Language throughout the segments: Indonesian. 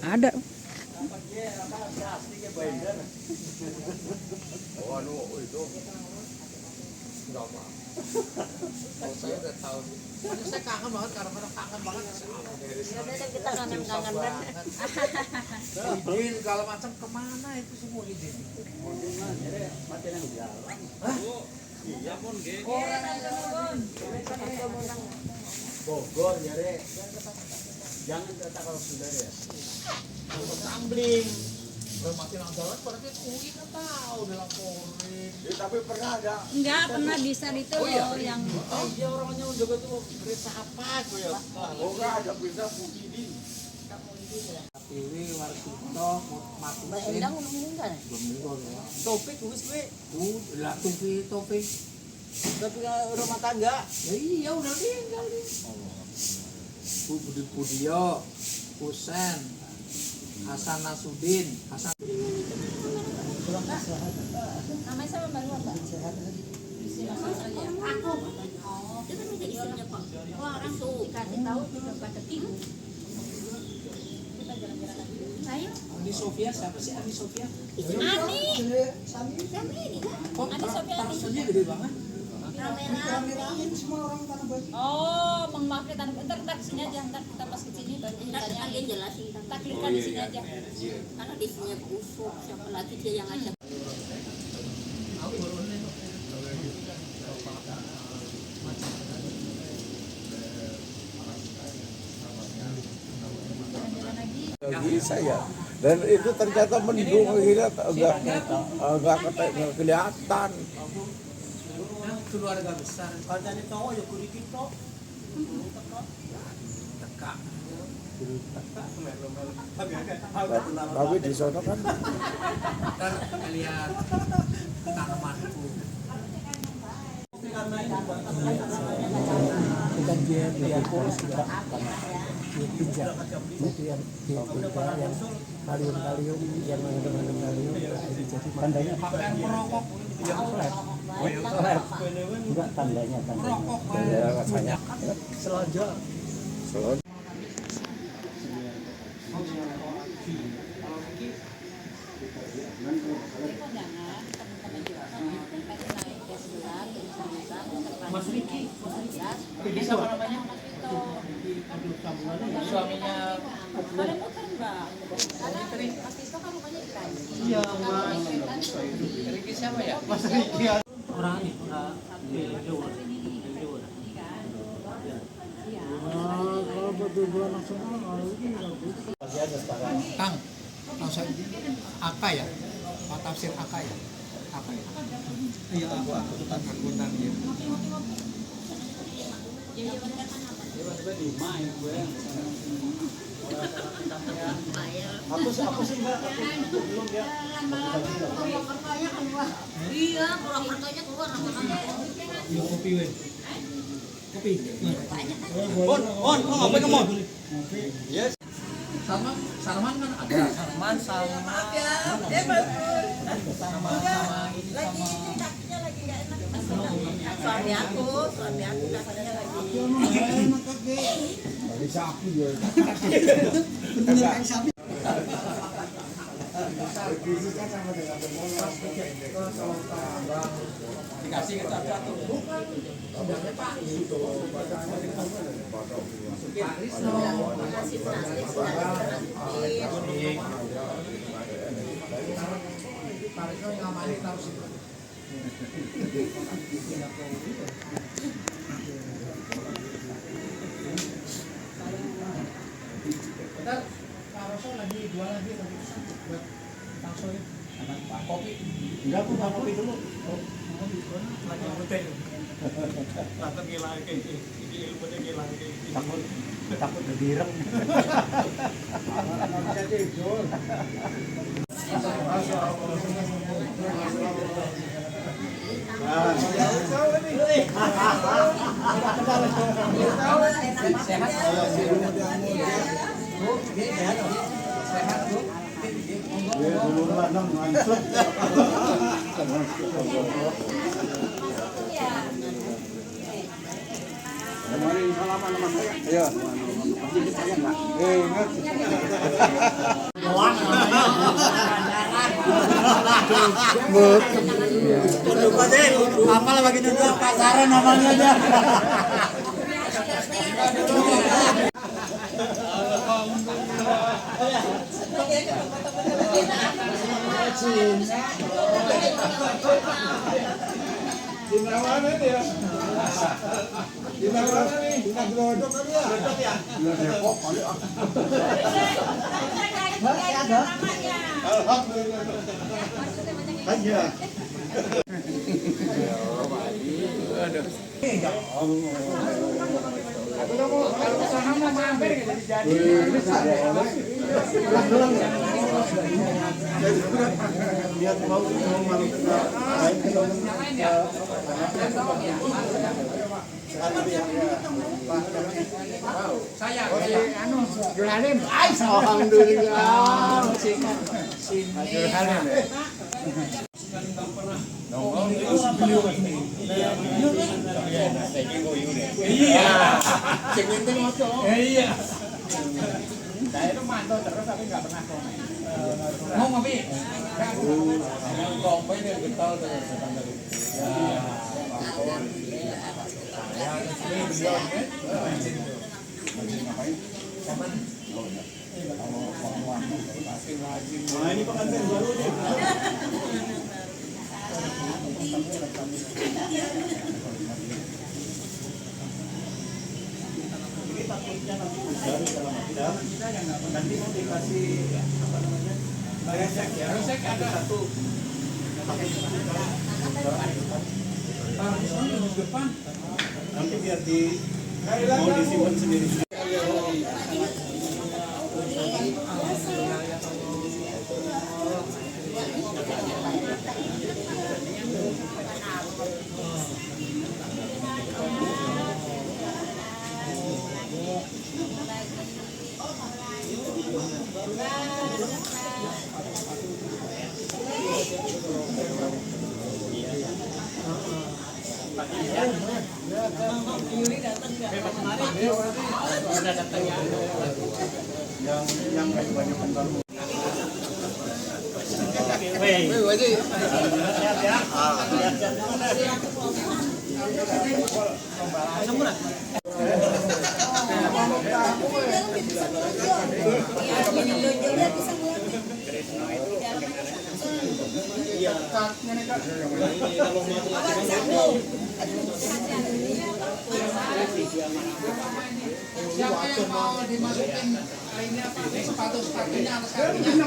Ada. Oh, itu drama. Saya udah tahu. Saya kangen banget karena kangen banget. Kita kangen-kangen kan. Izin kalau macam kemana itu semua izin. Iya pun Bogor ya deh. Jangan kata kalau sudah ya. Tambling. Mati jalan berarti UI kan tahu dilaporin. Ya, tapi pernah ada. Enggak pernah bisa itu loh yang. Oh iya orangnya juga tuh berita apa itu ya? Oh enggak ada berita Mukidin. Pilih Warsito mati. Endang meninggal. Belum ya. Topik tulis gue. Lah topik. Tapi rumah tangga. Ya iya udah meninggal nih. Budio, Husen, Hasan Nasudin, Namanya sama baru Mbak. Aku. Itu kan menjadi istrinya Pak. Orang tuh dikasih tahu juga pada tim. Kita jalan-jalan lagi. Ayo. Ani Sofia siapa sih Ani Sofia? Ani. Sami ini kan. Kok Ani Sofia ini gede banget? Rame-rame semua orang Tanah Baik. Oh, memakai tanah. Entar sini aja, entar kita pas ke sini banyak ditanya. Dia jelasin. Tak klikkan di sini aja. Karena di sini busuk, siapa lagi dia yang ngajak. Bisa ya, dan itu ternyata mendung akhirnya enggak kelihatan. Keluarga besar. Katanya cowok ya kudu gitu. Teka. Tapi di sana kan Lihat tanamanku. Bukan dia polis juga dia pinjam itu yang kalium yang mengandung kalium jadi tandanya Merokok. enggak tandanya rasanya selonjor Mas Riki. Riki siapa namanya? Suaminya Kalian muter Mbak. Karena Mas Tito kan rumahnya di Kranji. Iya, Mas. Riki siapa ya? Mas Riki. Orang ini, orang Jawa. kalau berdua langsung Kang, saya Aka ya? Pak Tafsir Aka ya? Aka ya? Iya, akuntan ya. aku sih enggak belum ya Iya, Purwokertonya keluar nama-nama. kopi we kopi On, ngopi ke mon. Yes. Salman kan ada. Salman. Dia bagus. Sama ini sama. Kakinya lagi enggak enak. Suami aku kakinya lagi. dari sapi ya. Dikasih ke satu. Pak Risno. Pak Risno yang ngamali tahu sih. Bentar, Pak Roso lagi jual lagi tapi buat Tangso ya. Kopi. enggak aku mau kopi dulu Lagi hotel. Takut ngilang kayak ini ilmunya ngilang kayak ini. takut direm Kemarin salaman sama saya. Iya. saya nggak. Apa lah bagi dulu pasaran namanya aja. Di mana dia? Di mana nih? Di Glodok kali ya? Di Depok kali ah. Alhamdulillah. Aja. Kalau kesana mau mampir gitu jadi. Lihat mau malu Saya anu Abdul Halim. alhamdulillah. Abdul Halim. Iya. Saya itu mantau terus tapi nggak pernah komen. Mau ngopi? Kopi dia getol terus. Nah, ini pengantin baru nih. Ini takutnya nanti besar dalam tidak. Nanti mau dikasih apa namanya? Resek ya. Resek ada satu. depan. Nanti biar mau disimpan sendiri. Yang banyak baru. Siapa yang mau dimasukin ini apa? Sepatu-sepatunya atas kakinya.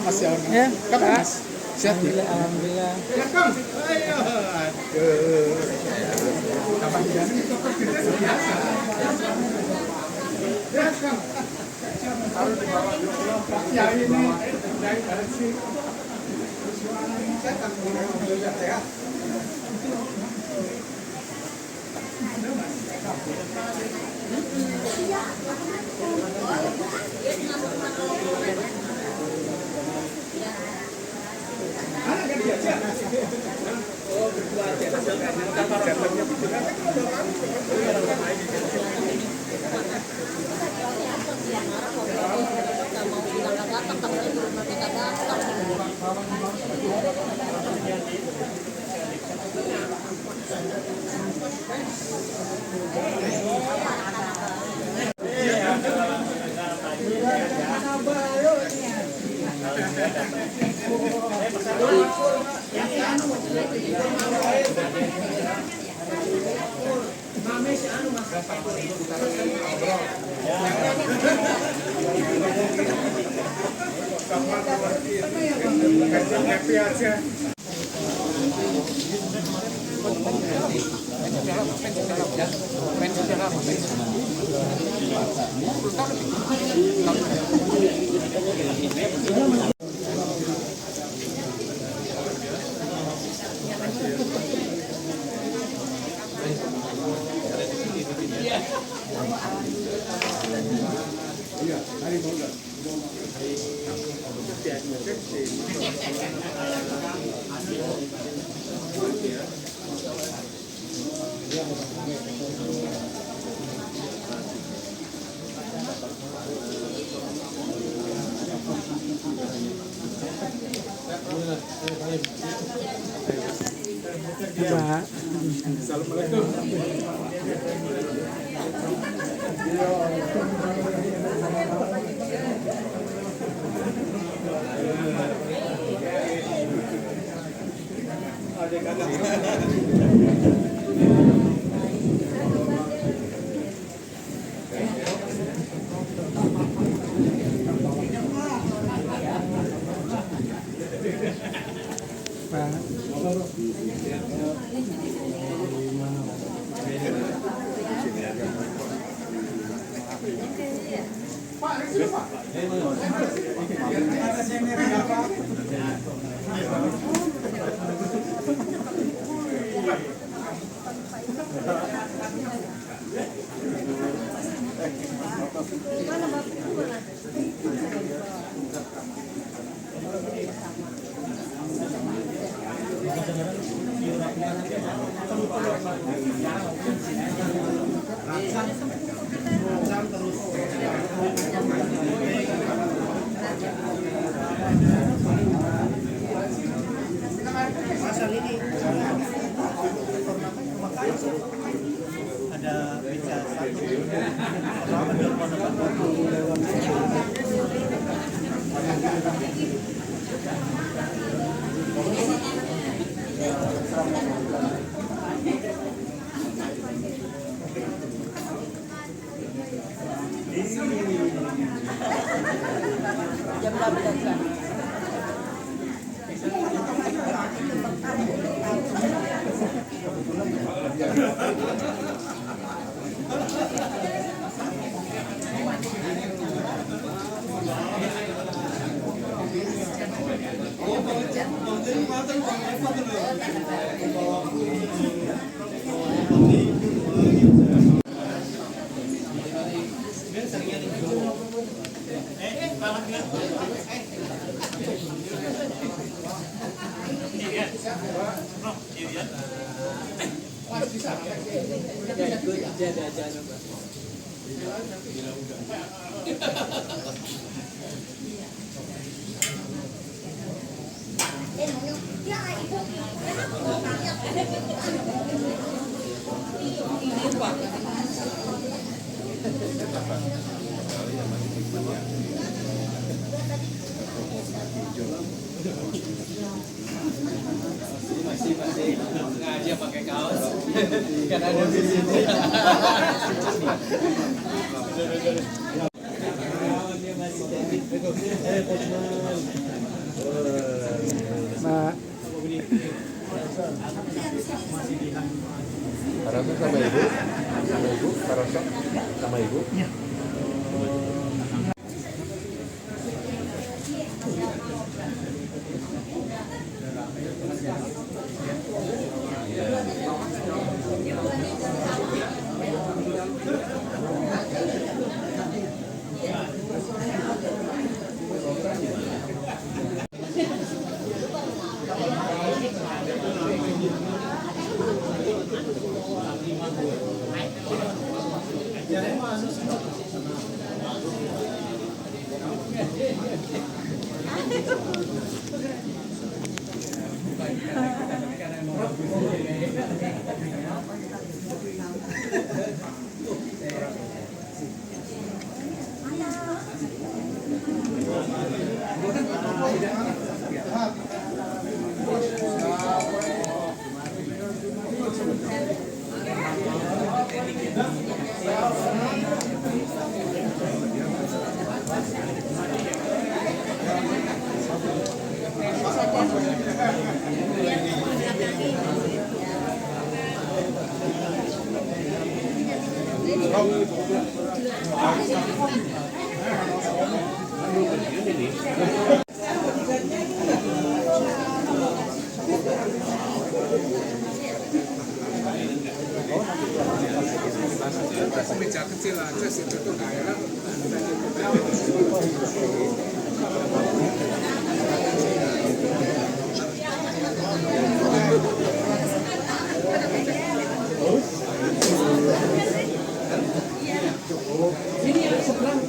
Masih orang. Ya, Kapan Mas? Siap ya? alhamdulillah. Ya Kang. Ayo. Aduh. Tambah di dalam itu biasa. Ya Kang. Harus dibawa dulu. Ya ini dari versi. Saya kan alhamdulillah ya. Happy aja. Jam berapa kan? Masih sengaja pakai kaos kan ada di sini. Karasa sama ibu, Karasa sama ibu. meja kecil aja situ tuh nggak enak. Ini yang seberang.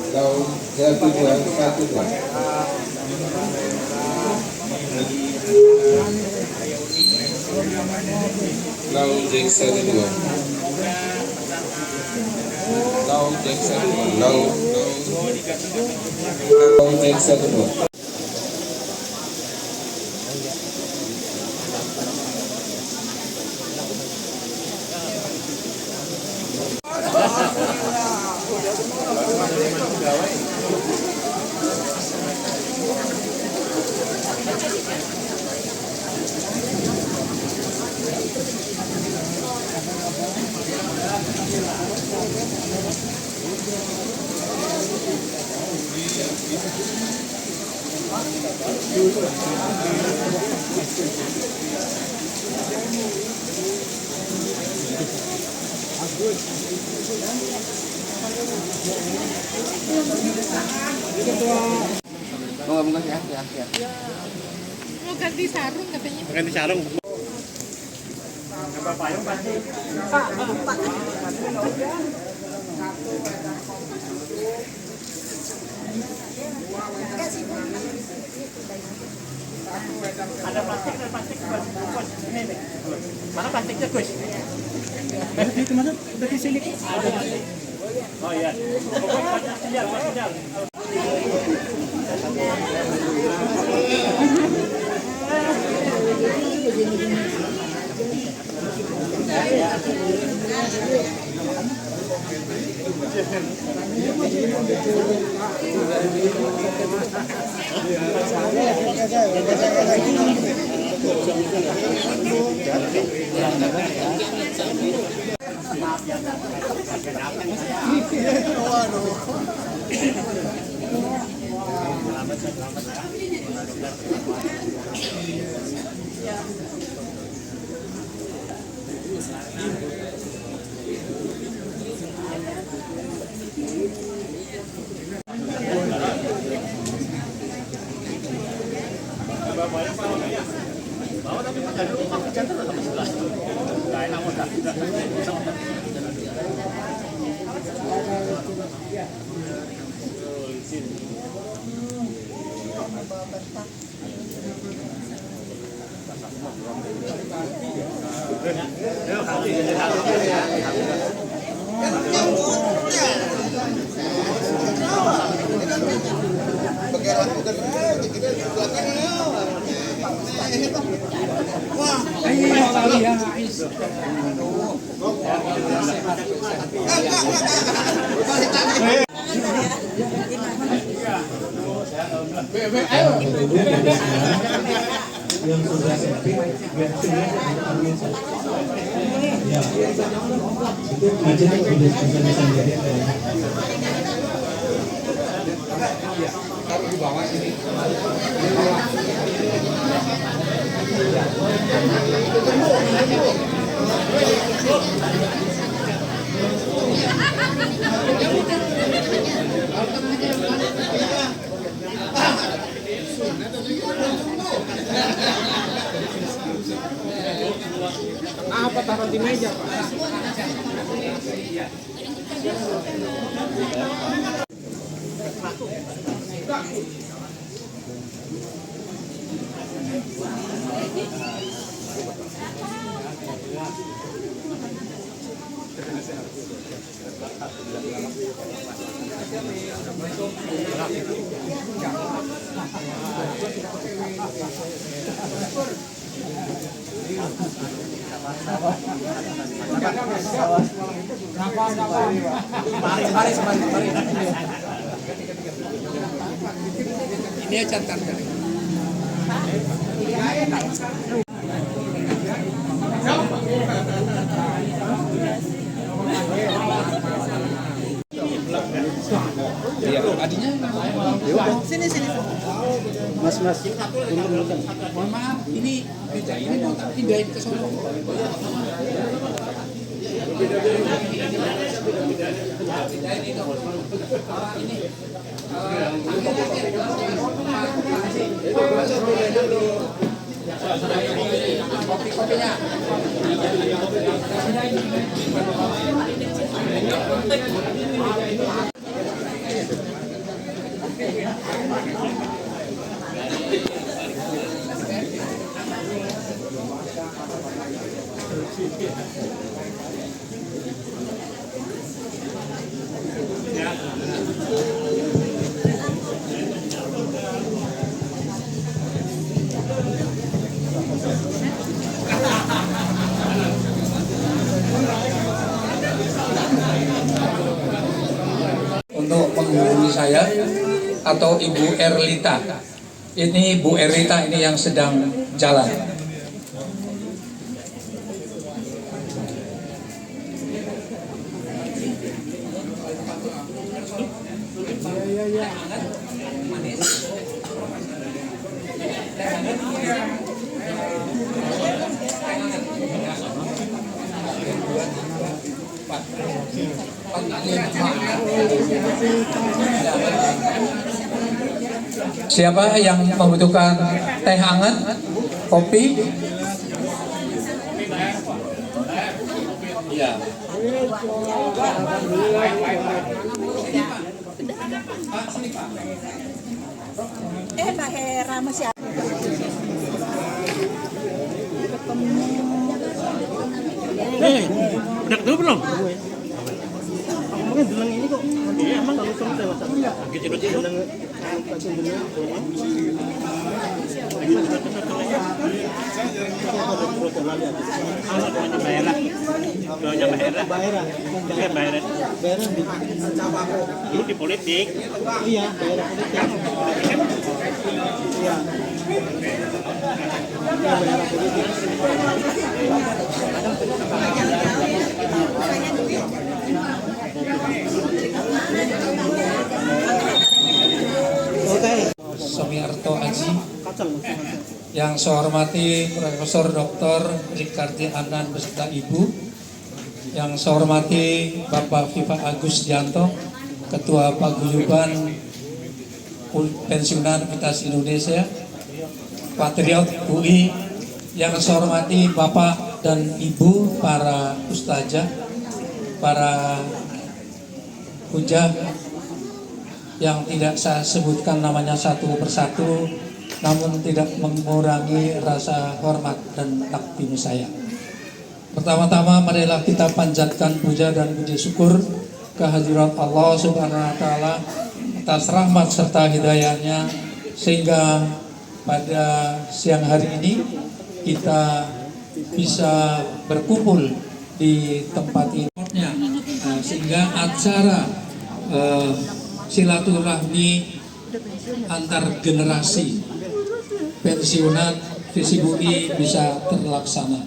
Tahun 1212. Laut Jeng 12. Laut Jeng 12. Laut Jeng 12. Oh, enggak ya. Mau ganti sarung katanya. Ganti sarung. Ada plastik dan plastik buat ini nih. Mana plastiknya, Gus? Itu mana? Dari sini. Oh iya. Pokoknya sinyal. Yang sudah sepi, ya, itu budgetnya bisa menjadi Taruh di bawah sini. Apa taruh di meja, Pak? Ini cantan kan. Iya, adinya. Sini. Mas, Mohon maaf, ini mau tak pindahin ke sono. Kopi-kopinya. Untuk menghubungi saya atau Ibu Erlita. Ini Bu Erlita ini yang sedang jalan. Siapa yang membutuhkan teh hangat, kopi? Iya. Mbak Hera masih ada. Udah ketemu belum? Kamu bilang ini kok. Iya, emang kalau sama saya WhatsApp. Lagi tidur-tidur. Dulu di politik. Iya, daerah politik. Iya. Daerah politik. Somiarto Aji, yang saya hormati Profesor Dr. Ricardi Anan beserta Ibu, yang saya hormati Bapak Viva Agus Dianto, Ketua Paguyuban Pensiunan Universitas Indonesia, Patriot UI, yang saya hormati Bapak dan Ibu para ustazah, para hujah yang tidak saya sebutkan namanya satu persatu, namun tidak mengurangi rasa hormat dan takdim saya. Pertama-tama marilah kita panjatkan puja dan puji syukur kehadirat Allah Subhanahu wa Ta'ala atas rahmat serta hidayahnya, sehingga pada siang hari ini kita bisa berkumpul di tempat ini, sehingga acara silaturahmi antar generasi pensiunan Visi Bumi bisa terlaksana.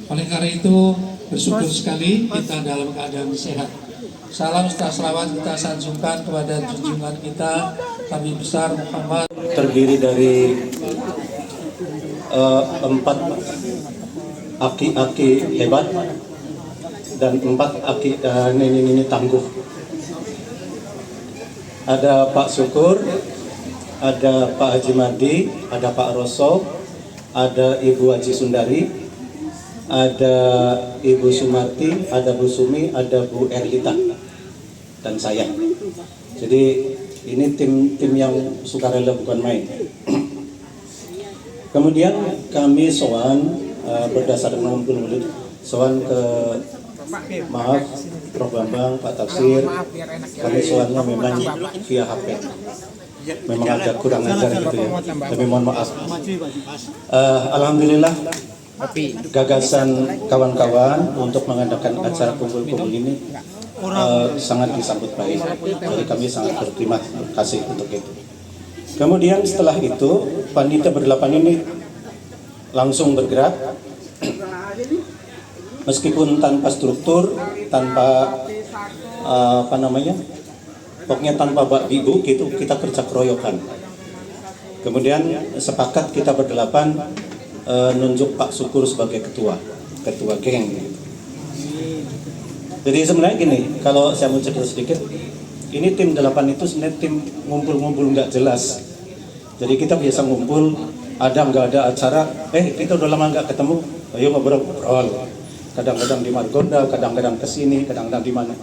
Oleh karena itu bersyukur sekali kita dalam keadaan sehat. Salam serta selawat kita sanjungkan kepada junjungan kita Nabi besar Muhammad. Terdiri dari 4 aki-aki hebat dan 4 aki nini-nini tangguh. Ada Pak Syukur, ada Pak Haji Madi, ada Pak Roso, ada Ibu Haji Sundari, ada Ibu Sumarti, ada Bu Sumi, ada Bu Erlita, dan saya. Jadi ini tim yang sukarela bukan main. Kemudian kami sowan berdasarkan ngumpul sowan ke maaf Prof Bambang, Pak Tafsir, kami sowannya memang via HP. Memang agak kurang ajar gitu ya, tapi mohon maaf. Alhamdulillah gagasan kawan-kawan untuk mengadakan acara kumpul-kumpul ini sangat disambut baik. Jadi kami sangat berterima kasih untuk itu. Kemudian setelah itu panitia berdelapan ini langsung bergerak, meskipun tanpa struktur, tanpa pokoknya tanpa bak ibu gitu, kita kerja keroyokan. Kemudian sepakat kita berdelapan nunjuk Pak Syukur sebagai ketua geng gitu. Jadi sebenarnya gini, kalau saya mau cerita sedikit, ini tim 8 itu sebenarnya tim ngumpul-ngumpul nggak jelas. Jadi kita biasa ngumpul, ada nggak ada acara, kita udah lama nggak ketemu, ayo ngobrol. Kadang-kadang di Margonda, kadang-kadang kesini, kadang-kadang di mana.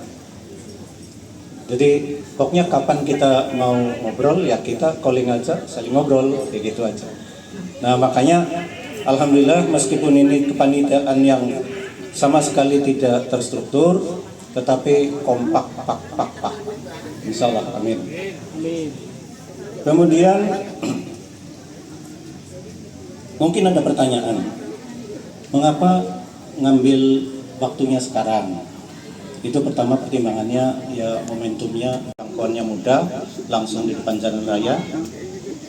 Jadi pokoknya kapan kita mau ngobrol ya kita calling aja, saling ngobrol, kayak gitu aja. Nah makanya alhamdulillah meskipun ini kepanitiaan yang sama sekali tidak terstruktur, tetapi kompak, pak. Insya Allah, amin. Kemudian mungkin ada pertanyaan, mengapa ngambil waktunya sekarang? Itu pertama pertimbangannya ya momentumnya, jangkauannya mudah, langsung di depan jalan raya.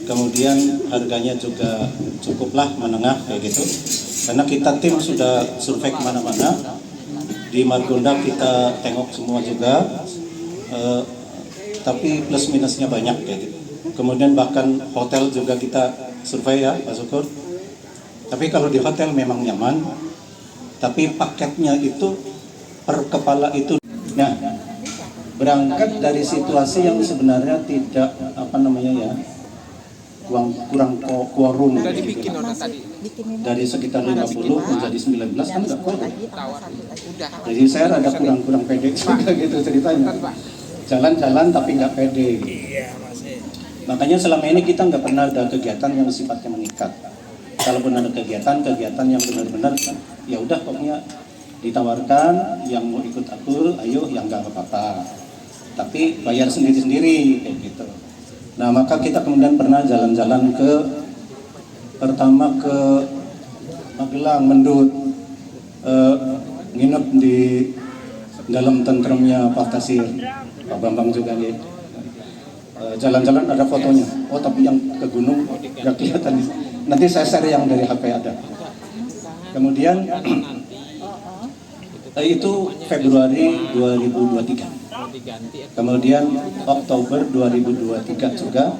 Kemudian harganya juga cukuplah menengah kayak gitu. Karena kita tim sudah survei kemana-mana, di Margonda kita tengok semua juga, tapi plus minusnya banyak kayak gitu. Kemudian bahkan hotel juga kita survei ya Pak Syukur. Tapi kalau di hotel memang nyaman, tapi paketnya itu per kepala itu. Nah, berangkat dari situasi yang sebenarnya tidak kurang quorum gitu. Dari sekitar 50 menjadi 19 kan nggak quorum. Jadi saya rada kurang pede juga gitu ceritanya. Jalan-jalan tapi nggak pede. Makanya selama ini kita nggak pernah ada kegiatan yang sifatnya mengikat. Kalaupun ada kegiatan yang benar-benar ya udah pokoknya ditawarkan, yang mau ikut atur, ayo, yang nggak apa-apa. Tapi bayar sendiri-sendiri kayak gitu. Nah maka kita kemudian pernah jalan-jalan pertama ke Magelang, Mendut, nginep di dalam tentremnya Pak Tasir, Pak Bambang juga gitu. Jalan-jalan ada fotonya. Oh tapi yang ke gunung nggak kelihatan. Nanti saya share yang dari HP ada. Kemudian itu Februari 2023. Kemudian Oktober 2023 juga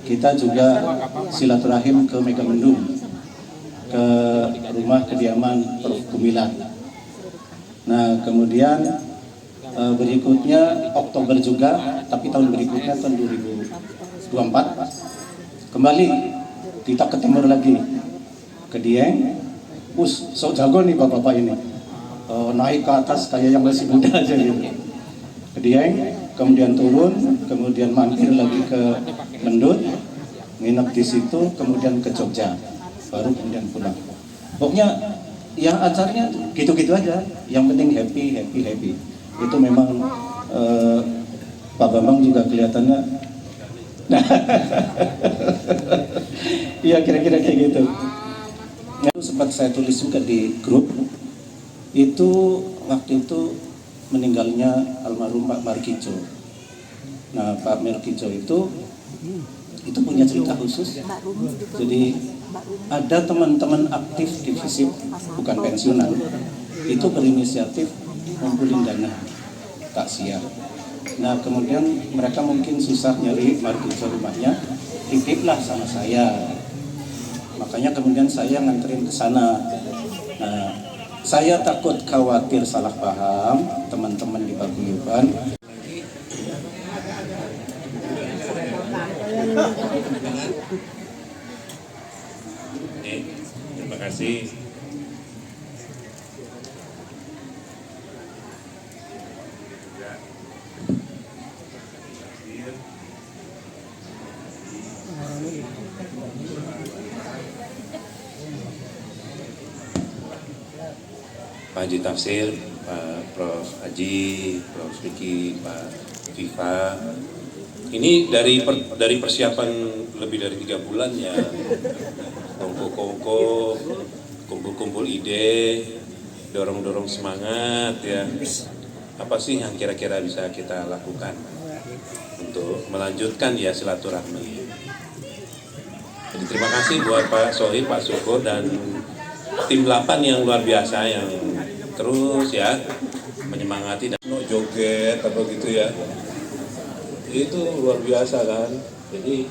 kita juga silaturahim ke Megamendung, ke rumah kediaman Prof Gumilar. Nah kemudian berikutnya Oktober juga, tapi tahun berikutnya tahun 2024 kembali kita ke timur lagi, ke Dieng. So jago nih bapak-bapak ini, naik ke atas kayak yang masih muda aja gitu. Ke Dieng, kemudian turun, kemudian mampir lagi ke Mendut, nginep di situ, kemudian ke Jogja, baru kemudian pulang. Pokoknya yang acaranya gitu-gitu aja, yang penting happy. Itu memang Pak Bambang juga kelihatannya Iya kira-kira kayak gitu. Itu sempat saya tulis juga di grup. Itu waktu itu meninggalnya almarhum Pak Markijo. Nah Pak Markijo itu punya cerita khusus. Jadi ada teman-teman aktif di FISIP, bukan pensiunan, itu berinisiatif ngumpulin dana takziah. Nah kemudian mereka mungkin susah nyari Markijo rumahnya, titiplah sama saya. Makanya kemudian saya nganterin ke sana. Nah, saya takut khawatir salah paham teman-teman di Paguyuban. Terima kasih. Pak Haji Tafsir, Pak Prof. Haji, Prof. Vicky, Pak Viva. Ini dari persiapan lebih dari 3 bulan ya. Kongko-kongko, kumpul-kumpul ide, dorong-dorong semangat ya. Apa sih yang kira-kira bisa kita lakukan untuk melanjutkan ya silaturahmi. Jadi terima kasih buat Pak Sohib, Pak Suko, dan tim 8 yang luar biasa yang terus ya menyemangati dan joget atau gitu ya. Itu luar biasa kan. Jadi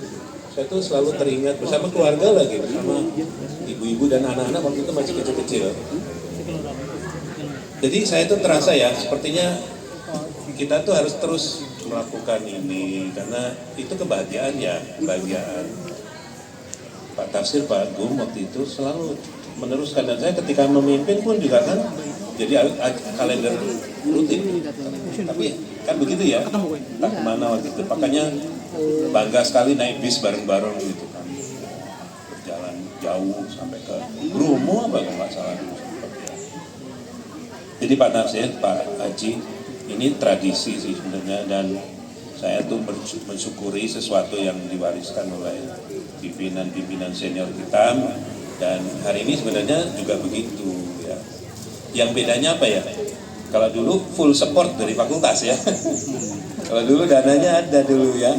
saya tuh selalu teringat bersama keluarga lagi, bersama ibu-ibu dan anak-anak waktu itu masih kecil-kecil. Jadi saya tuh terasa ya, sepertinya kita tuh harus terus melakukan ini karena itu kebahagiaan ya, kebahagiaan. Pak Tafsir, Pak Gum waktu itu selalu meneruskan, dan saya ketika memimpin pun juga kan jadi kalender rutin. Tapi kan begitu ya, tak kemana waktu itu. Makanya bangga sekali naik bis bareng-bareng gitu kan. Berjalan jauh sampai ke Bromo apa kalau nggak salah dulu. Jadi Pak Tafsir, Pak Haji, ini tradisi sih sebenarnya, dan saya tuh mensyukuri sesuatu yang diwariskan oleh pimpinan-pimpinan senior kita, dan hari ini sebenarnya juga begitu ya. Yang bedanya apa ya? Kalau dulu full support dari fakultas ya. Kalau dulu dananya ada dulu ya.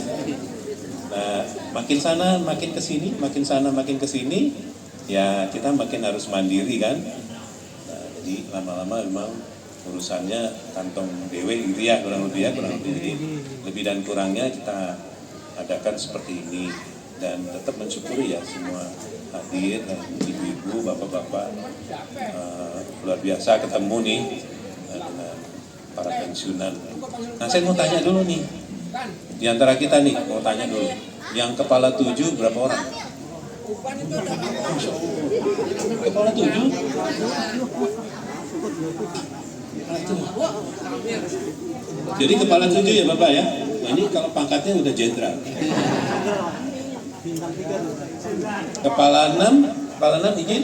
Nah, makin sana makin ke sini, makin sana makin ke sini, ya kita makin harus mandiri kan. Nah, jadi lama-lama memang urusannya kantong dewe gitu ya, kurang lebih ya, kurang lebih. Jadi lebih dan kurangnya kita adakan seperti ini, dan tetap mensyukuri ya semua hadir, dan ibu-ibu, bapak-bapak, luar biasa ketemu nih dengan para pensiunan. Nah saya mau tanya dulu nih, di antara kita nih mau tanya dulu, yang kepala 7 berapa orang? Kepala 7? Jadi kepala 7 ya Bapak ya? Nah, ini kalau pangkatnya udah jenderal. Kepala 6 izin,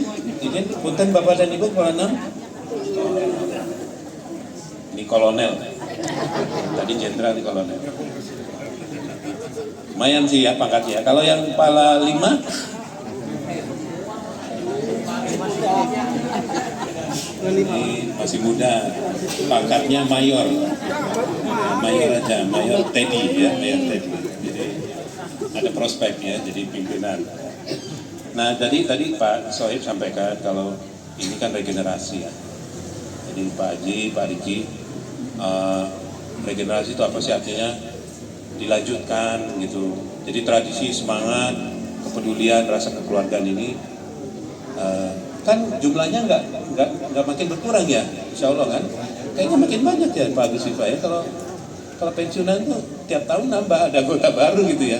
punten Bapak dan Ibu, kepala 6. Ini kolonel. Tadi jenderal, ini kolonel. Lumayan sih ya pangkatnya. Kalau yang kepala 5? Ini masih muda, pangkatnya mayor. Mayor aja, mayor Teddy ya, mayor Teddy. Jadi ada prospek ya, jadi pimpinan. Nah, tadi Pak Sohib sampaikan kalau ini kan regenerasi ya. Jadi Pak Haji, Pak Riki, regenerasi itu apa sih artinya? Dilanjutkan gitu. Jadi tradisi, semangat, kepedulian, rasa kekeluargaan ini kan jumlahnya nggak makin berkurang ya, insya Allah kan. Kayaknya makin banyak ya Pak Agus Viva ya. Kalau pensiunan tuh tiap tahun nambah, ada anggota baru gitu ya.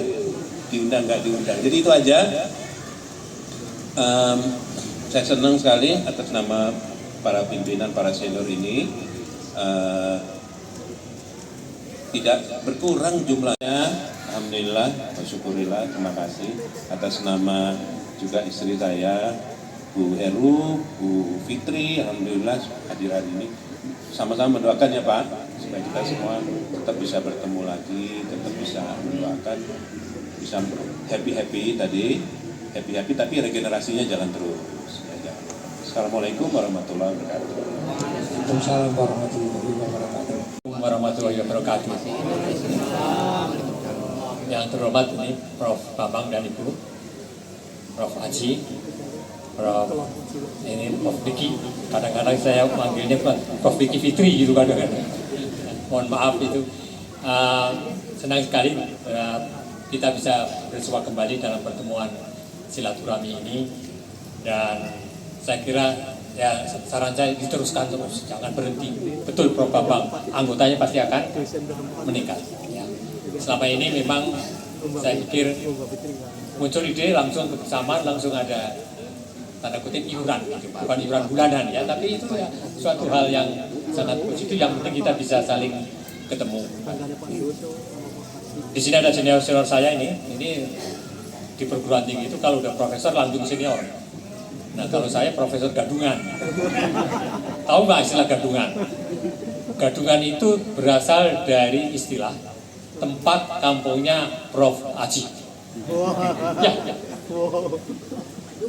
Diundang nggak diundang. Jadi itu aja. Saya senang sekali atas nama para pimpinan, para senior ini tidak berkurang jumlahnya. Alhamdulillah, syukurillah, terima kasih atas nama juga istri saya, Bu Heru, Bu Fitri, alhamdulillah hadir hari ini. Sama-sama mendoakan ya Pak, supaya kita semua tetap bisa bertemu lagi, tetap bisa mendoakan, bisa happy-happy tadi, happy-happy, tapi regenerasinya jalan terus. Ya, jangan. Assalamualaikum warahmatullahi wabarakatuh. Waalaikumsalam warahmatullahi wabarakatuh. Yang terhormat ini Prof. Bambang dan Ibu, Prof. Aji, Prof. ini Prof. Diki. Kadang-kadang saya manggilnya Prof. Diki Fitri gitu kadang-kadang. Mohon maaf itu. Senang sekali kita bisa bersua kembali dalam pertemuan silaturahmi ini, dan saya kira ya saran saya diteruskan terus, jangan berhenti. Betul Prof. Bambang, anggotanya pasti akan meningkat. Ya. Selama ini memang saya pikir muncul ide langsung kebersamaan, langsung ada tanda kutip iuran, gitu. Bukan iuran bulanan ya, tapi itu ya suatu hal yang sangat positif. Yang penting kita bisa saling ketemu. Di sini ada senior saya ini di perguruan tinggi itu kalau udah profesor langsung senior. Nah kalau saya profesor gadungan. Tahu nggak istilah gadungan? Gadungan itu berasal dari istilah tempat kampungnya Prof. Aji. Ya.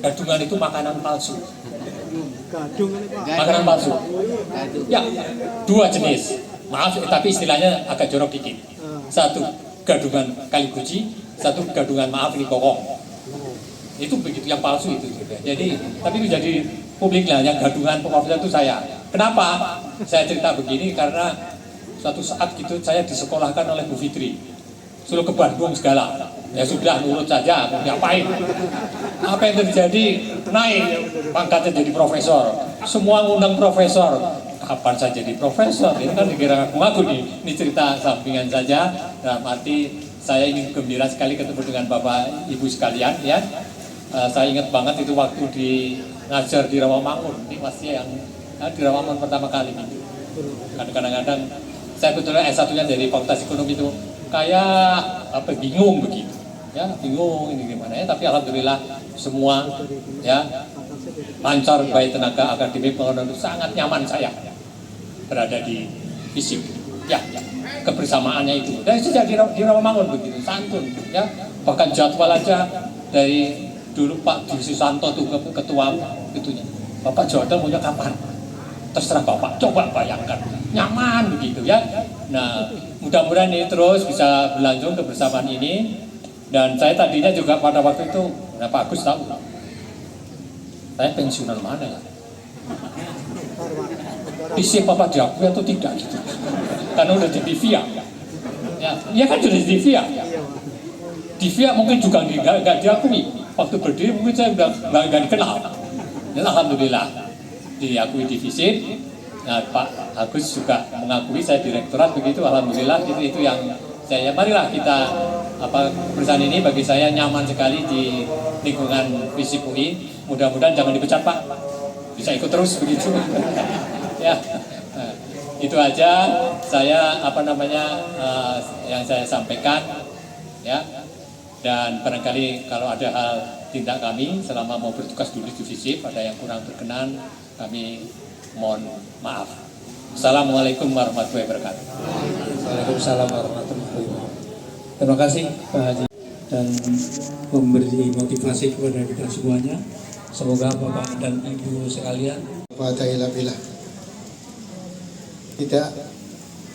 Gadungan itu makanan palsu. Makanan palsu. Ya, dua jenis. Maaf, tapi istilahnya agak jorok dikit. Satu gadungan kalikuci, satu gadungan maaf ini kokong. Itu begitu yang palsu itu. Jadi, tapi menjadi publik lah yang gadungan profesor itu saya. Kenapa? Saya cerita begini karena suatu saat gitu saya disekolahkan oleh Bu Fitri. Suruh ke Bandung segala. Ya sudah nurut saja, ngapain? Apa yang terjadi? Naik pangkatnya jadi profesor. Semua ngundang profesor. Kapan saya jadi profesor? Ini kan dikira ngaku nih. Ini cerita sampingan saja. Dalam arti saya ingin gembira sekali ketemu dengan Bapak Ibu sekalian ya. Saya ingat banget itu waktu ngajar di Rawamangun. Ini masih yang di Rawamangun pertama kali gitu. Kadang-kadang saya betulnya S1-nya dari Fakultas Ekonomi itu kayak bingung begitu. Ya, bingung ini gimana ya, tapi alhamdulillah semua ya lancar, baik tenaga akademik maupun sangat nyaman saya berada di FISIP. Ya, kebersamaannya itu. Dan sejak di Rawamangun begitu, santun ya. Bahkan jadwal aja dari dulu Pak Dwi Susanto tuh ketua itunya. Bapak jadwal maunya kapan? Terserah Bapak, coba bayangkan. Nyaman begitu ya. Nah, mudah-mudahan ini terus bisa berlanjut kebersamaan ini. Dan saya tadinya juga pada waktu itu, Pak Agus tahu, saya pensiunan mana ya? Isi Papa diakui atau tidak gitu. Karena udah di TV ya. Ya kan sudah di TV ya. TV ya mungkin juga nggak diakui. Waktu berdiri mungkin saya udah nggak dikenal. Dan alhamdulillah diakui di FISIP. Nah, Pak Agus juga mengakui saya direktorat begitu. Alhamdulillah itu yang saya, marilah kita perusahaan ini bagi saya nyaman sekali di lingkungan FISIP UI. Mudah-mudahan jangan dipecat Pak, bisa ikut terus begitu. Ya, nah, itu aja saya yang saya sampaikan ya. Dan barangkali kalau ada hal tindak kami selama mau bertugas dulu di FISIP ada yang kurang berkenan, kami mohon maaf. Assalamualaikum warahmatullahi wabarakatuh. Waalaikumsalam warahmatullahi wabarakatuh. Terima kasih Pak Haji dan memberi motivasi kepada kita semuanya. Semoga Bapak dan Ibu sekalian tidak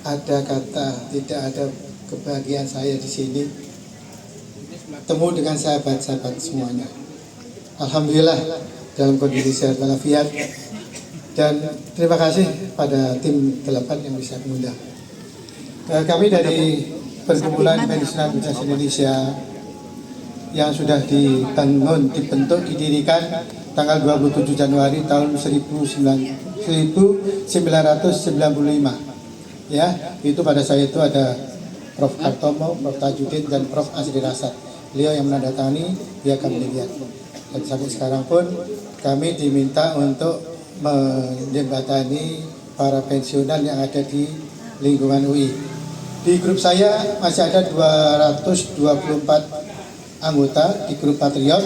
ada kata, tidak ada kebahagiaan saya di sini temu dengan sahabat-sahabat semuanya. Alhamdulillah dalam kondisi sehat walafiat, dan terima kasih pada tim 8 yang bisa mengundang. Kami dari Perkumpulan Pensiunan Universitas Indonesia yang sudah dibentuk, didirikan tanggal 27 Januari tahun 1995. Ya, itu pada saya itu ada Prof. Kartomo, Prof. Tajudin, dan Prof. Asri Rasad. Beliau yang menandatangani, dia kami lihat. Dan sampai sekarang pun kami diminta untuk menjembatani para pensiunan yang ada di lingkungan UI. Di grup saya masih ada 224 anggota di grup Patriot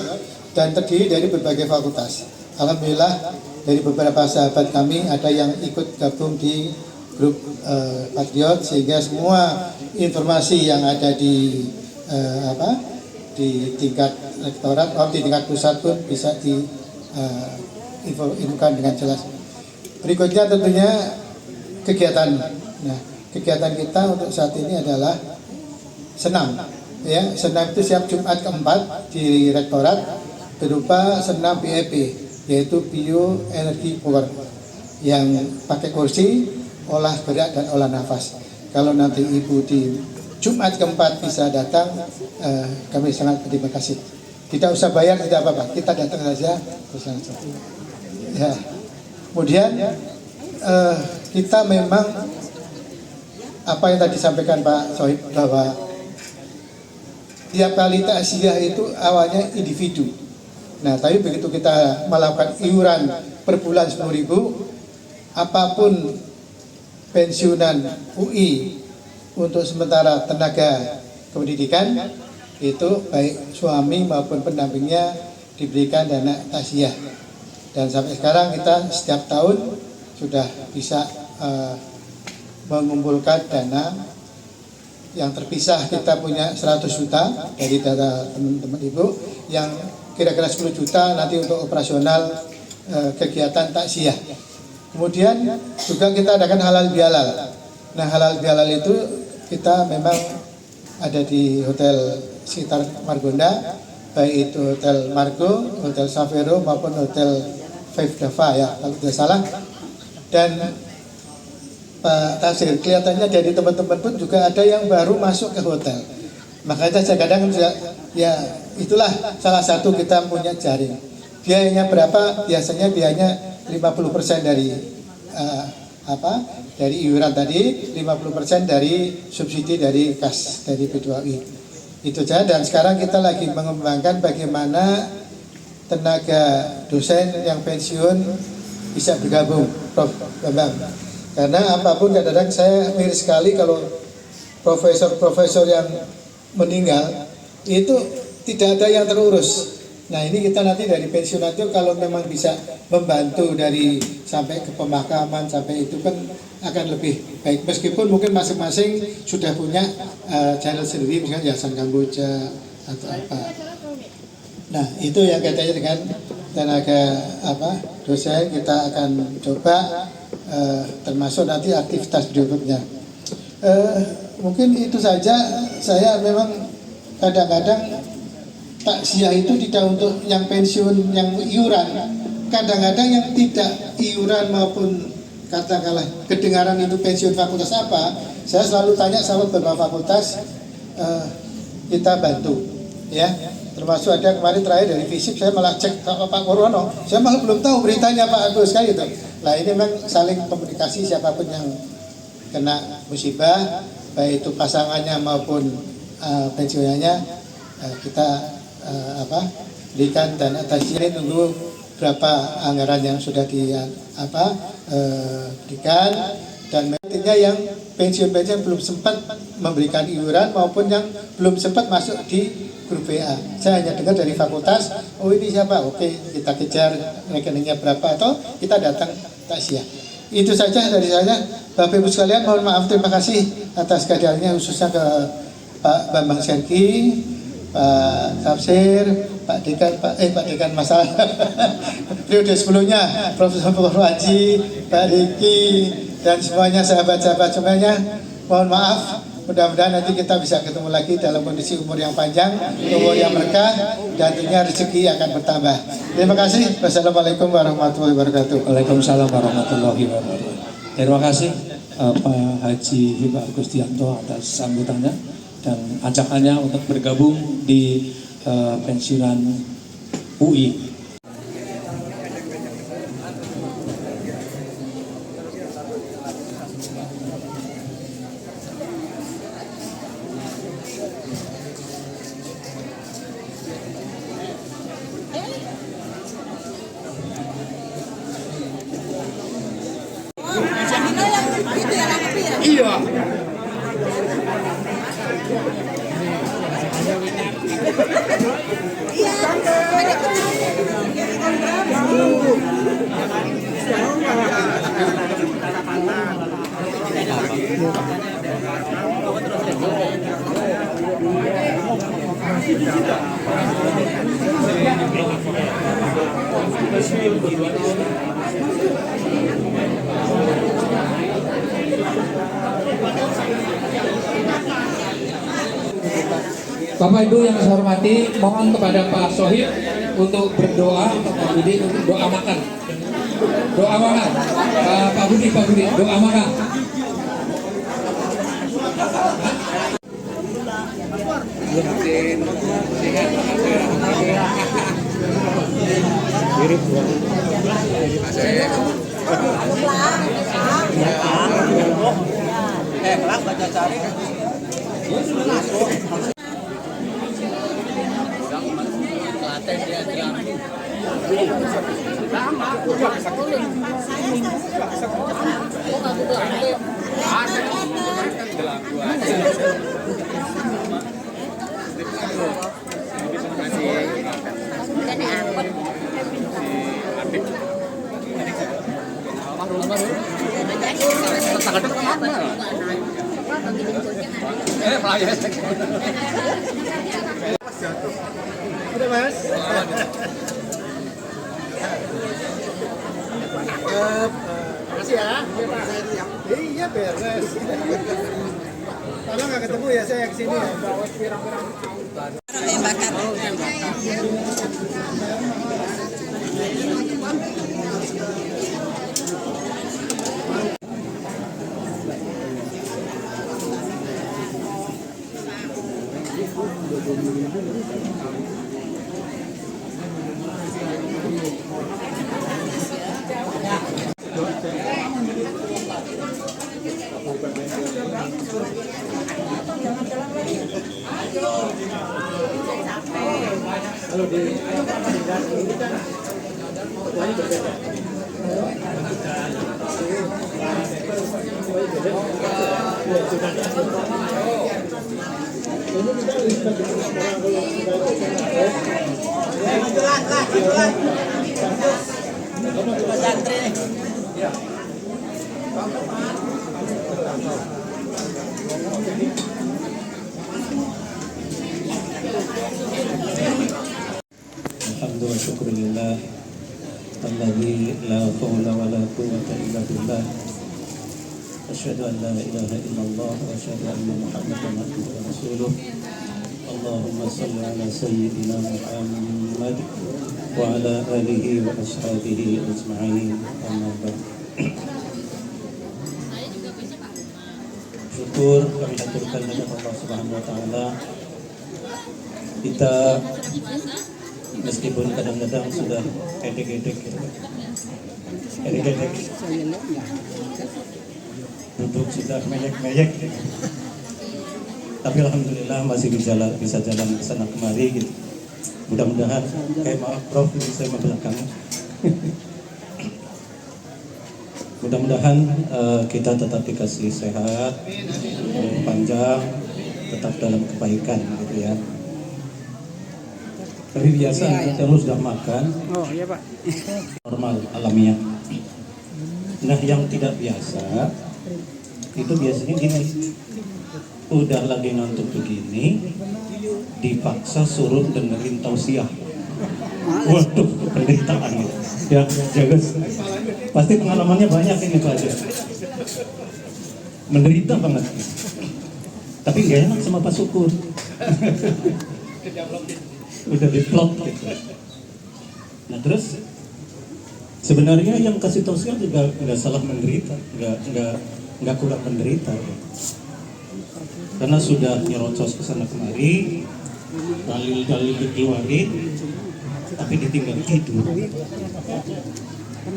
dan terdiri dari berbagai fakultas. Alhamdulillah dari beberapa sahabat kami ada yang ikut gabung di grup Patriot, sehingga semua informasi yang ada di tingkat rektorat, di tingkat pusat pun bisa diinfokan dengan jelas. Berikutnya tentunya kegiatan. Nah, kegiatan kita untuk saat ini adalah senam. Ya, senam itu siap Jumat keempat di rektorat berupa senam BEP, yaitu bioenergi power, yang pakai kursi, olah gerak dan olah nafas. Kalau nanti Ibu di Jumat keempat bisa datang, kami sangat berterima kasih. Tidak usah bayar, tidak apa-apa, kita datang saja. Ya. Kemudian kita memang apa yang tadi disampaikan Pak Sohib, bahwa tiap kali takziah itu awalnya individu. Nah, tapi begitu kita melakukan iuran per bulan 10.000, apapun pensiunan UI untuk sementara tenaga kependidikan, itu baik suami maupun pendampingnya diberikan dana takziah. Dan sampai sekarang kita setiap tahun sudah bisa mengumpulkan dana yang terpisah. Kita punya 100 juta dari data teman-teman Ibu, yang kira-kira 10 juta nanti untuk operasional kegiatan takziah. Kemudian juga kita adakan halal bihalal. Nah, halal bihalal itu kita memang ada di hotel sekitar Margonda, baik itu Hotel Margo, Hotel Savero maupun Hotel Five Dava ya kalau tidak salah. Dan Pak Tasir, kelihatannya dari teman-teman pun juga ada yang baru masuk ke hotel. Makanya saya kadang ya itulah salah satu kita punya jaring. Biayanya berapa? Biasanya biayanya 50% dari dari iuran tadi, 50% dari subsidi dari kas dari P2I. Itu saja. Dan sekarang kita lagi mengembangkan bagaimana tenaga dosen yang pensiun bisa bergabung, Prof. Bambang. Karena apapun kadang-kadang saya miris sekali kalau profesor-profesor yang meninggal itu tidak ada yang terurus. Nah, ini kita nanti dari pensiunan itu kalau memang bisa membantu dari sampai ke pemakaman sampai itu kan akan lebih baik. Meskipun mungkin masing-masing sudah punya channel sendiri, misalnya Yayasan Kamboja atau apa. Nah, itu yang kaitannya dengan tenaga dosen kita akan coba termasuk nanti aktivitas berikutnya. Mungkin itu saja. Saya memang kadang-kadang takziah itu tidak untuk yang pensiun, yang iuran. Kadang-kadang yang tidak iuran maupun katakanlah kedengaran itu pensiun fakultas apa, saya selalu tanya sama beberapa fakultas, kita bantu, ya. Termasuk ada kemarin terakhir dari FISIP, saya malah cek sama Pak Purwono, saya malah belum tahu beritanya Pak Agus kan gitu. Nah, ini memang saling komunikasi, siapapun yang kena musibah, baik itu pasangannya maupun pensiunannya, kita berikan dana takziah. Tunggu berapa anggaran yang sudah berikan, dan nantinya yang pensiun-pensiun belum sempat memberikan iuran maupun yang belum sempat masuk di grup WA. Saya hanya dengar dari fakultas, oh ini siapa? Oke, kita kejar rekeningnya berapa atau kita datang takziah. Itu saja dari saya. Bapak Ibu sekalian, mohon maaf, terima kasih atas kehadirannya, khususnya ke Pak Bambang Serki, Pak Tafsir, Pak Dekan masalah periode sebelumnya, Profesor Haji, Pak Riki, dan semuanya sahabat-sahabat semuanya. Mohon maaf, mudah-mudahan nanti kita bisa ketemu lagi dalam kondisi umur yang panjang, umur yang berkah, dan tentunya rezeki akan bertambah. Terima kasih. Wassalamualaikum warahmatullahi wabarakatuh. Waalaikumsalam warahmatullahi wabarakatuh. Terima kasih Pak Haji Hibah Gustianto atas sambutannya dan ajakannya untuk bergabung di pensiunan UI. Iya. Bapak Ibu yang saya hormati, mohon kepada Pak Sohib untuk berdoa, Pak Budi untuk doa makan. Doa makan. Pak Budi, doa makan. Pelang baca cari. Telaten dia diam. Udah Mas. Makasih ya. Iya beres. Kalau nggak ketemu ya saya kesini ya. Yang bakar. Kalau di ini kan ketuanya berbeda. Alhamdulillah syukurillah alladzi la haula wa la quwwata illa billah. Asyhadu an la ilaha illallah wa asyhadu anna Muhammadan abduhu wa rasuluh. Allahumma shalli ala sayyidina Muhammad wa ala alihi wa ashabihi ajma'in. Amma ba'd. Syukur kami haturkan kepada Allah Subhanahu wa taala. Kita meskipun kadang-kadang sudah edek-edek duduk sudah meyek-meyek, tapi alhamdulillah masih bisa jalan ke sana kemari gitu. Mudah-mudahan, maaf Prof, ini saya membelakang. Mudah-mudahan kita tetap dikasih sehat, panjang, tetap dalam kebaikan gitu ya. Tapi biasa kalau sudah makan, Pak, normal alamiah. Nah yang tidak biasa itu biasanya gini, udah lagi ngantuk begini, dipaksa suruh dengerin tausiah. Waduh, penderitaan gitu. Ya, jaga. Pasti pengalamannya banyak ini Pak. Menderita banget. Tapi gak enak sama Pak Syukur. Udah diplot gitu. Nah terus sebenarnya yang kasih tausiah juga nggak salah menderita, nggak kurang menderita, gitu. Karena sudah nyerocos ke sana kemari, dalil-dalil dikeluarin, tapi ditinggal tidur.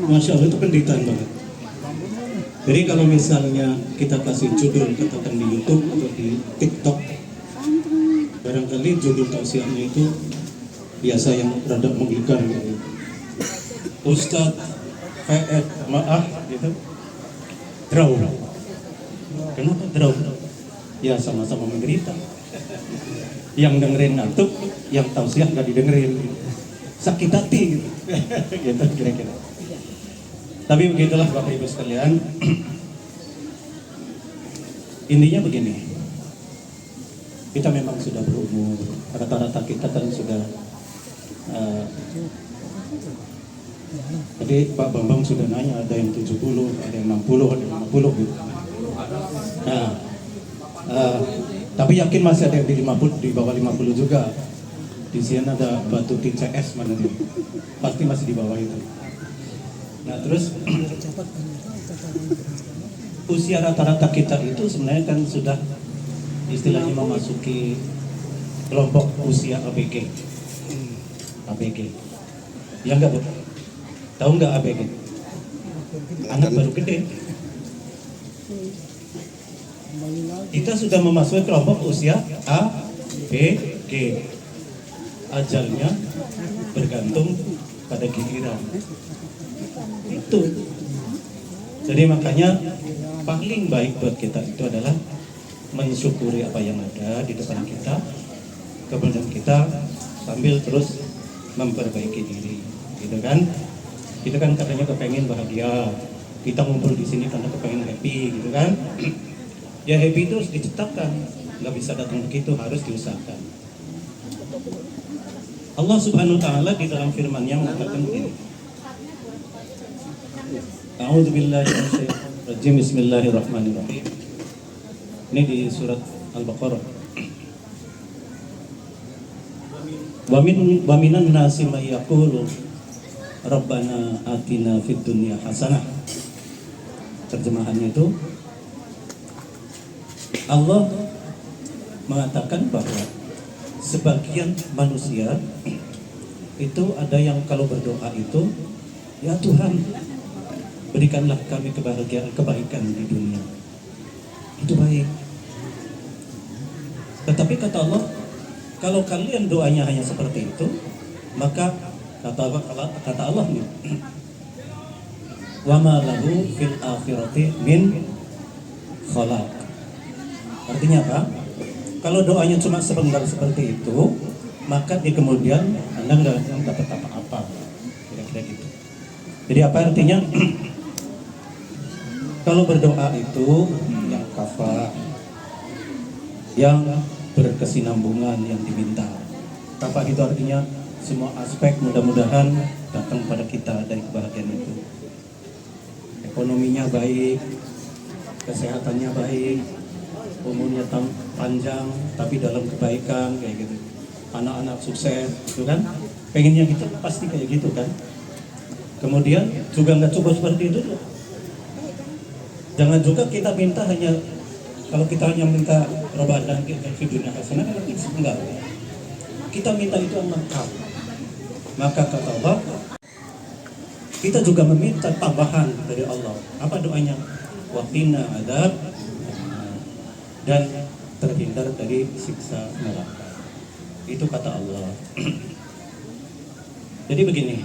Masya Allah, itu penderitaan banget. Jadi kalau misalnya kita kasih judul katakan di YouTube atau di TikTok, barangkali judul tausiahnya itu biasa yang rada menggigar gitu. Ustadz VF maaf gitu. Draw. Kenapa draw? Ya sama-sama menderita. Yang dengerin ngantuk, yang tausiah nggak didengerin. Sakit hati gitu. Gitu kira-kira. Tapi begitulah Bapak Ibu sekalian. Intinya begini. kita memang sudah berumur, rata-rata kita kan sudah tadi Pak Bambang sudah nanya, ada yang 70, ada yang 60, ada yang 50 gitu. Nah, tapi yakin masih ada yang di 50, di bawah 50 juga. Di sini ada batu TCS mana dia, pasti masih di bawah itu. Nah terus usia rata-rata kita itu sebenarnya kan sudah istilahnya memasuki kelompok usia ABG. Ya enggak Bu? Tahu enggak ABG? Anak baru gede. Kita sudah memasuki kelompok usia ABG. Ajalnya bergantung pada giliran. Itu. Jadi makanya paling baik buat kita itu adalah mensyukuri apa yang ada di depan kita, kemudian kita sambil terus memperbaiki diri, gitu kan? Kita kan katanya kepengen bahagia, kita ngumpul di sini karena kepengen happy, gitu kan? Ya happy itu harus diciptakan, nggak bisa datang begitu, harus diusahakan. Allah Subhanahu wa taala di dalam firman-Nya mengatakan begini. A'udzubillahi minasyaitonir rajim. Bismillahirrahmanirrahim. Ini di surat Al-Baqarah. Wa minan nasi may yaqulu Rabbana atina fid dunya hasanah. Terjemahannya itu Allah mengatakan bahwa sebagian manusia itu ada yang kalau berdoa itu, ya Tuhan, berikanlah kami kebahagiaan, kebaikan di dunia. Itu baik. Tetapi kata Allah, kalau kalian doanya hanya seperti itu, maka kata Allah nih, wa ma lahu fil akhirati min khalaq. Artinya apa? Kalau doanya cuma sebentar seperti itu, maka di kemudian Anda nggak dapat apa-apa, kira-kira gitu. Jadi apa artinya? Kalau berdoa itu yang kafa, yang berkesinambungan, yang diminta. Kafa itu artinya semua aspek mudah-mudahan datang pada kita dari kebahagiaan itu. Ekonominya baik, kesehatannya baik, umurnya panjang tapi dalam kebaikan, kayak gitu. Anak-anak sukses, gitu kan? Pengennya gitu, pasti kayak gitu kan? Kemudian juga nggak coba seperti itu tuh. Jangan juga kita minta hanya, kalau kita hanya minta Rabbana fi dunya hasanah kan itu enggak. Kita minta itu yang lengkap. Maka kata Allah, kita juga meminta tambahan dari Allah. Apa doanya? Wa qina adzab, dan terhindar dari siksa neraka. Itu kata Allah. Jadi begini,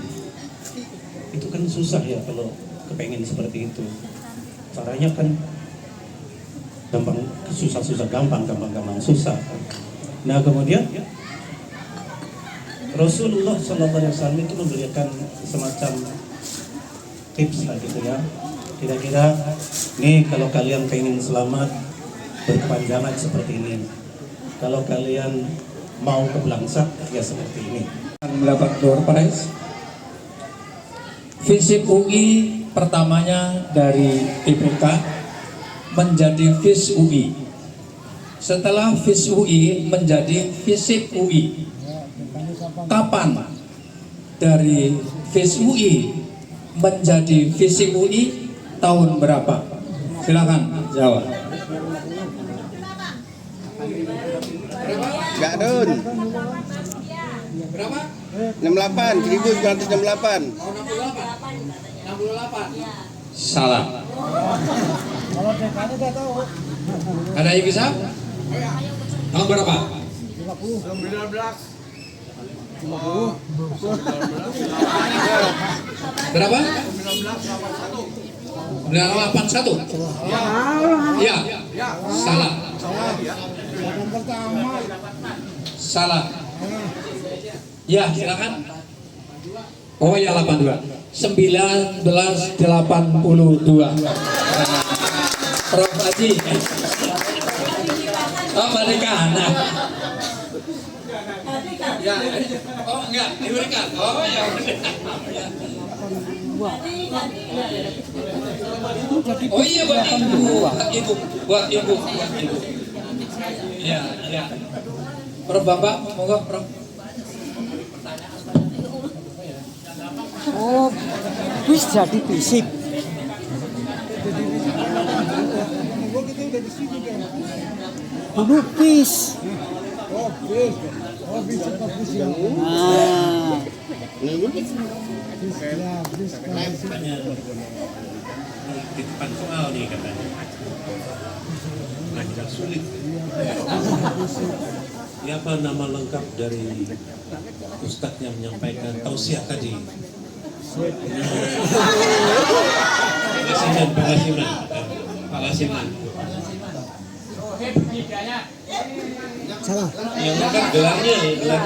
itu kan susah ya kalau kepengen seperti itu. Caranya kan gampang, susah-susah gampang, gampang susah. Nah kemudian Rasulullah SAW itu memberikan semacam tips lah gitu ya. Kira-kira nih kalau kalian pengen selamat berkepanjangan seperti ini, kalau kalian mau kebelangsat ya seperti ini. Mendapat door prize. Visip UI pertamanya dari IPK menjadi Vis UI. Setelah Vis UI menjadi Visip UI. Kapan dari Vis UI menjadi Visip UI? Tahun berapa? Silakan jawab. Enggak Dun. Berapa? 68, 1968. Oh, 68. Salah. Kalau dekanya udah tahu. Ada yang bisa? Tahun berapa? 19. Berapa? 1981. Ya. Salah. Salah. Ya, silakan. Oh ya, 82. 1982. Prof Haji. Oh, balik ke anak. Ya, oh enggak, diberikan. Oh ya udah. Oh iya buat ibu. Iya, iya. Prof Bapak, monggo Prof. Oh, wis jadi fisik. Pelukis. Oh, bis. Oh, bisa bagus ya. Nah. Di depan soal nih katanya. Agak sulit. Apa nama lengkap dari Ustadz yang menyampaikan tausiah tadi? Pak Lasiman. Salah. Yang lengkap gelarnya lengkap.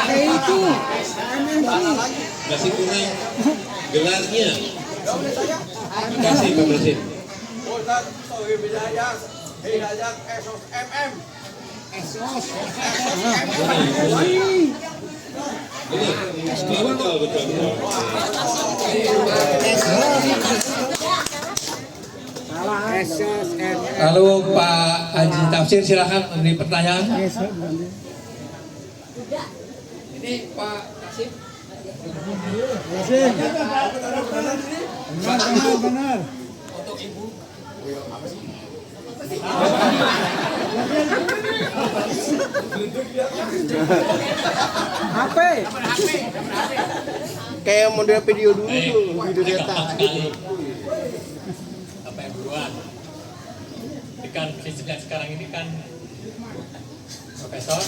Kayak itu. Masih kurang gelarnya. Terima kasih Pak Presiden. Lalu Pak Haji Tafsir silakan memberi pertanyaan. Ini Pak Kasih. Benar. Untuk Ibu. HP. Kayak model video dulu tuh, video data. Apa yang buruan? Kan sistemnya sekarang ini kan profesor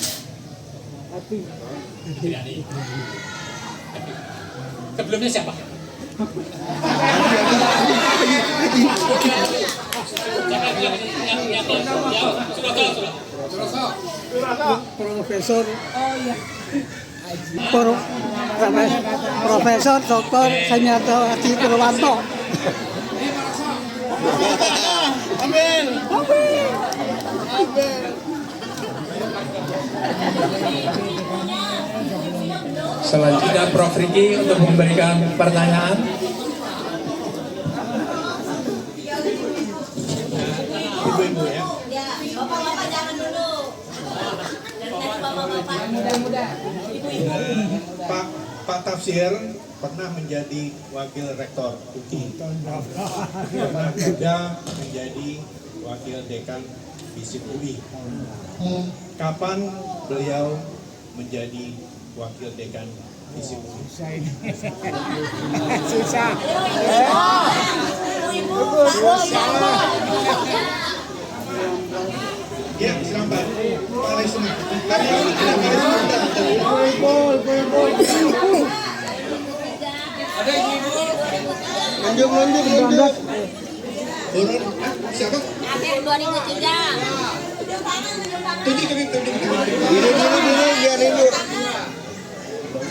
Triani. Sebelumnya siapa? Profesor. Oh iya. Profesor Dr. Sanyato Haji Purwanto. Amin. Selanjutnya Prof. Riki untuk memberikan pertanyaan. Ibu-ibu ya. Ya, bapak-bapak jangan dulu. Dari bapak-bapak. Mudah-mudah. Ibu-ibu. Pak Tafsir pernah menjadi wakil rektor UI. Pernah juga menjadi wakil dekan FISIP UI. Kapan beliau menjadi wakil dekan FISIP UI? Susah. Ibu-ibu. Ya, silakan. Pak Lesman. Ada ibu. Lanjut. Turun. Siapa? Akhir 2003. Tunjuk. Dulu biar dulu.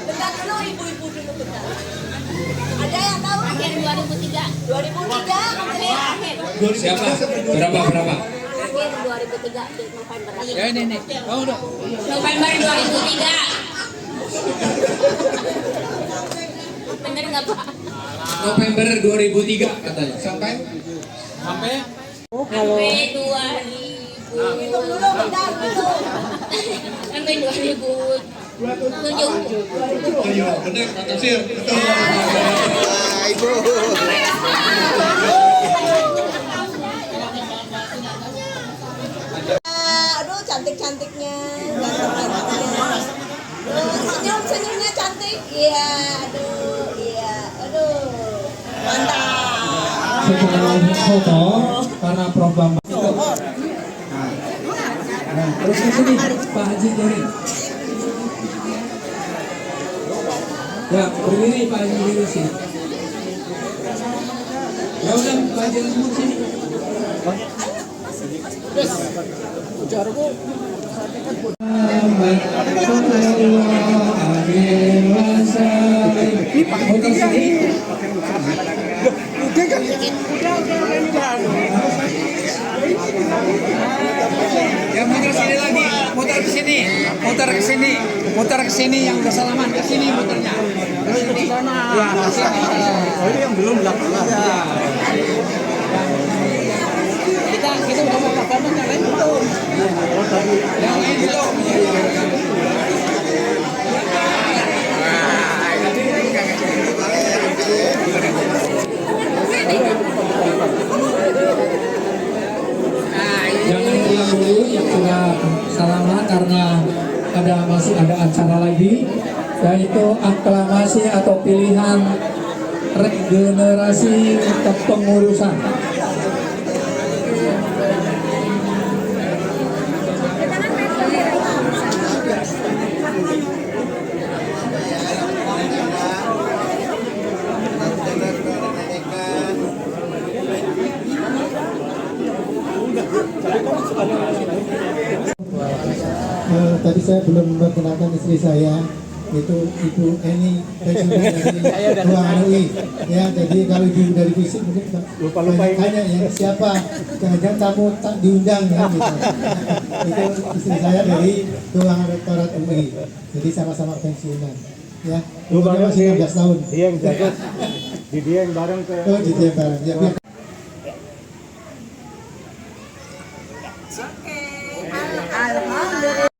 Bentar dulu, ibu-ibu dulu bentar. Ada yang tahu? Akhir 2003. 2003 kemudian akhir. Siapa? Berapa? Akhir 2003 di November. Ya ini. Oh udah. November 2003. Bener nggak Pak? November 2003 katanya. Sampai? Sampai 2000. Hitung dulu, bentar dulu. Sampai 2007. Ayo, benar Pak Tafsir. Ibu. Aduh cantik-cantiknya, ganteng-gantengnya. Senyum-senyumnya cantik. Iya, aduh. Mantap. Setelah foto karena Prof. Bambang. Nah, terus ke sini Pak Haji Jari. Ya, berdiri Pak Haji Jari sini. Ya udah Pak Haji semua sini. Udah kan? Udah. muter ke sini yang udah salaman, ke sini muternya. Ke sana. Ya, ke sini. Oh, ini yang belum belakangan. Kita udah mau kapan yang lain belum? Yang lain belum. Jangan pulang dulu yang sudah salaman karena masih ada acara lagi, yaitu aklamasi atau pilihan regenerasi kepengurusan. Tadi saya belum memperkenalkan istri saya, itu Ibu Eni pensiunan dari Ruang UI. Ya, jadi kalau ibu dari fisik mungkin banyak tanya ya siapa, jangan-jangan tamu tak diundang ya gitu. Itu istri saya dari Ruang Rektorat UI. Jadi sama-sama pensiunan. Ya, umurnya masih 16 tahun. Dia yang jaga, dia yang bareng ke. Oh, dia yang bareng. Ya, biar. Alhamdulillah.